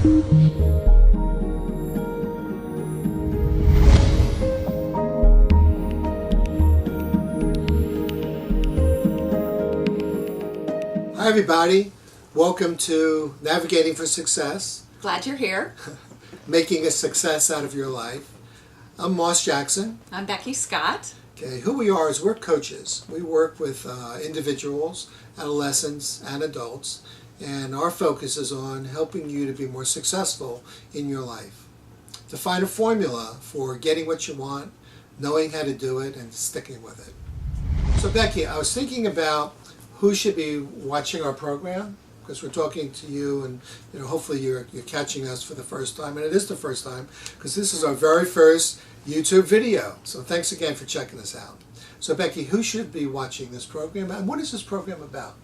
Hi everybody, welcome to Navigating for Success. Glad you're here. Making a success out of your life. I'm Moss Jackson. I'm Becky Scott. Okay, who we are is we're coaches. We work with individuals, adolescents, and adults, and our focus is on helping you to be more successful in your life. To find a formula for getting what you want, knowing how to do it, and sticking with it. So Becky, I was thinking about who should be watching our program, because we're talking to you, and hopefully you're catching us for the first time, and it is the first time because this is our very first YouTube video. So thanks again for checking us out. So Becky, who should be watching this program, and what is this program about?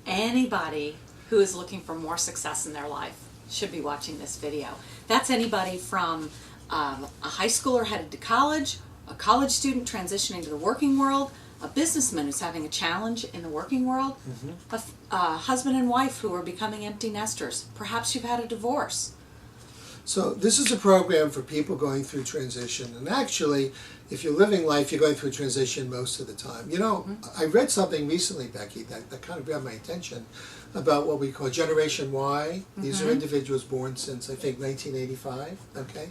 Anybody who is looking for more success in their life should be watching this video. That's anybody from a high schooler headed to college, a college student transitioning to the working world, a businessman who's having a challenge in the working world, a husband and wife who are becoming empty nesters. Perhaps you've had a divorce. So this is a program for people going through transition, and actually, if you're living life, you're going through a transition most of the time. I read something recently, Becky, that kind of grabbed my attention about what we call Generation Y. These are individuals born since, I think, 1985, okay?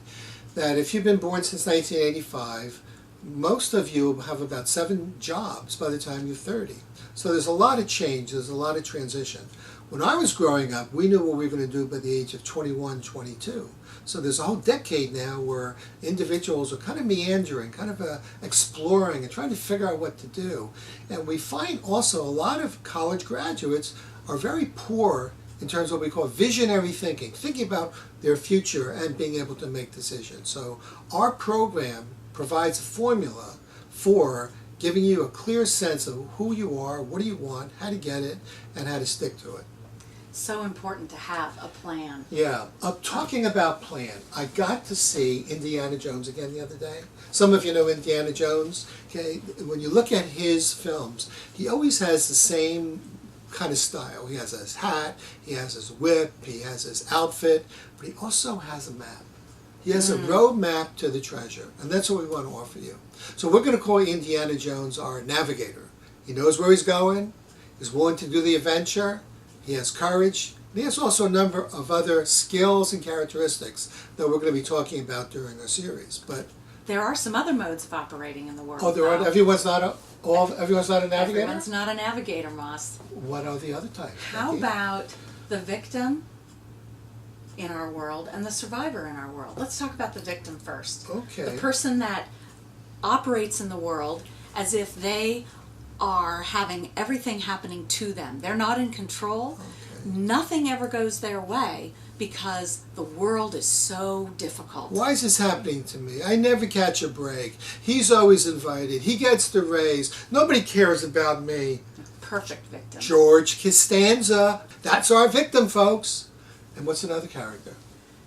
That if you've been born since 1985, most of you have about 7 jobs by the time you're 30. So there's a lot of change, there's a lot of transition. When I was growing up, we knew what we were going to do by the age of 21, 22. So there's a whole decade now where individuals are kind of meandering, kind of exploring and trying to figure out what to do. And we find also a lot of college graduates are very poor in terms of what we call visionary thinking about their future and being able to make decisions. So our program provides a formula for giving you a clear sense of who you are, what do you want, how to get it, and how to stick to it. So important to have a plan. Yeah. Talking about plan, I got to see Indiana Jones again the other day. Some of you know Indiana Jones. Okay, when you look at his films, he always has the same kind of style. He has his hat, he has his whip, he has his outfit, but he also has a map. He has a road map to the treasure, and that's what we want to offer you. So we're going to call Indiana Jones our navigator. He knows where he's going, he's willing to do the adventure, he has courage, and he has also a number of other skills and characteristics that we're going to be talking about during our series. But there are some other modes of operating in the world. Oh, there are. Everyone's not a navigator? Everyone's not a navigator, Moss. What are the other types? How about the victim in our world and the survivor in our world? Let's talk about the victim first. Okay. The person that operates in the world as if they are having everything happening to them. They're not in control. Okay. Nothing ever goes their way because the world is so difficult. Why is this happening to me? I never catch a break. He's always invited. He gets the raise. Nobody cares about me. Perfect victim. George Costanza. That's our victim, folks. And what's another character?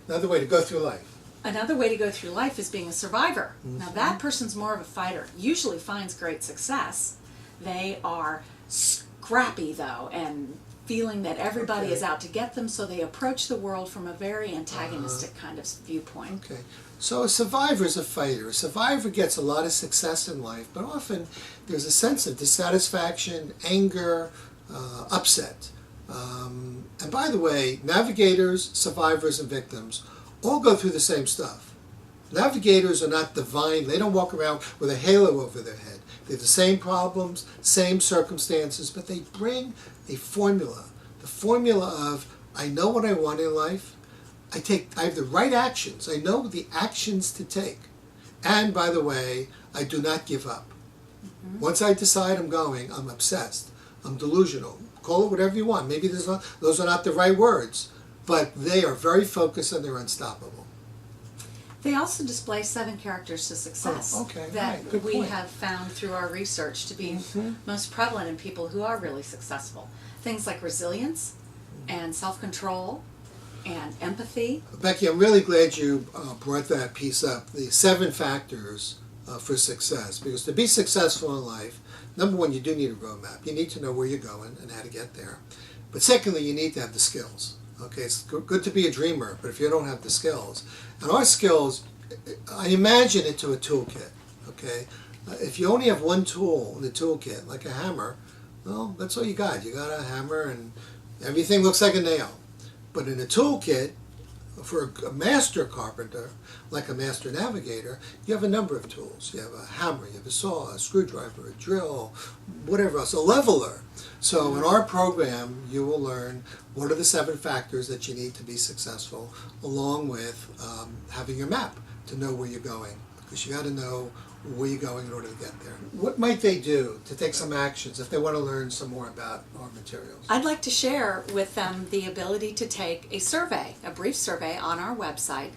Another way to go through life. Another way to go through life is being a survivor. Now that person's more of a fighter, usually finds great success. They are scrappy though, and feeling that everybody is out to get them, so they approach the world from a very antagonistic kind of viewpoint. Okay. So a survivor is a fighter. A survivor gets a lot of success in life, but often there's a sense of dissatisfaction, anger, upset. And by the way, navigators, survivors, and victims all go through the same stuff. Navigators are not divine. They don't walk around with a halo over their head. They have the same problems, same circumstances, but they bring a formula. The formula of, I know what I want in life. I have the right actions. I know the actions to take. And by the way, I do not give up. Once I decide I'm going, I'm obsessed. I'm delusional. Call it whatever you want. Maybe those are not the right words, but they are very focused and they're unstoppable. They also display 7 characters to success that we have found through our research to be most prevalent in people who are really successful. Things like resilience and self-control and empathy. Becky, I'm really glad you brought that piece up, the 7 factors for success. Because to be successful in life, number one, you do need a roadmap. You need to know where you're going and how to get there. But secondly, you need to have the skills. Okay, it's good to be a dreamer, but if you don't have the skills, and our skills, I imagine it to a toolkit. Okay, if you only have one tool in the toolkit, like a hammer, well, that's all you got. You got a hammer, and everything looks like a nail. But in a toolkit, for a master carpenter, like a master navigator, you have a number of tools. You have a hammer, you have a saw, a screwdriver, a drill, whatever else, a leveler. So in our program, you will learn what are the 7 factors that you need to be successful, along with having your map to know where you're going. Because you got to know where you're going in order to get there. What might they do to take some actions if they want to learn some more about our materials? I'd like to share with them the ability to take a survey, a brief survey on our website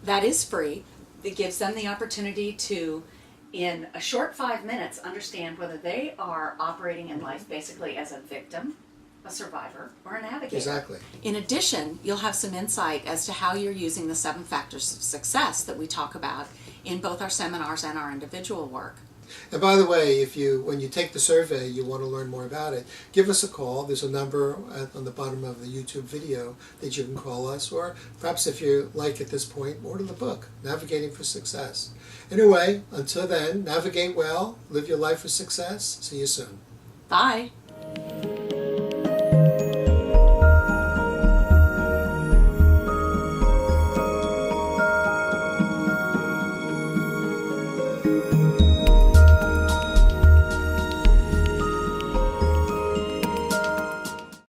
that is free. That gives them the opportunity to, in a short 5 minutes, understand whether they are operating in life basically as a victim, a survivor, or a navigator. Exactly. In addition, you'll have some insight as to how you're using the 7 factors of success that we talk about in both our seminars and our individual work. And by the way, when you take the survey, you want to learn more about it, give us a call. There's a number on the bottom of the YouTube video that you can call us, or perhaps if you like at this point, order the book, Navigating for Success. Anyway, until then, navigate well, live your life for success. See you soon. Bye.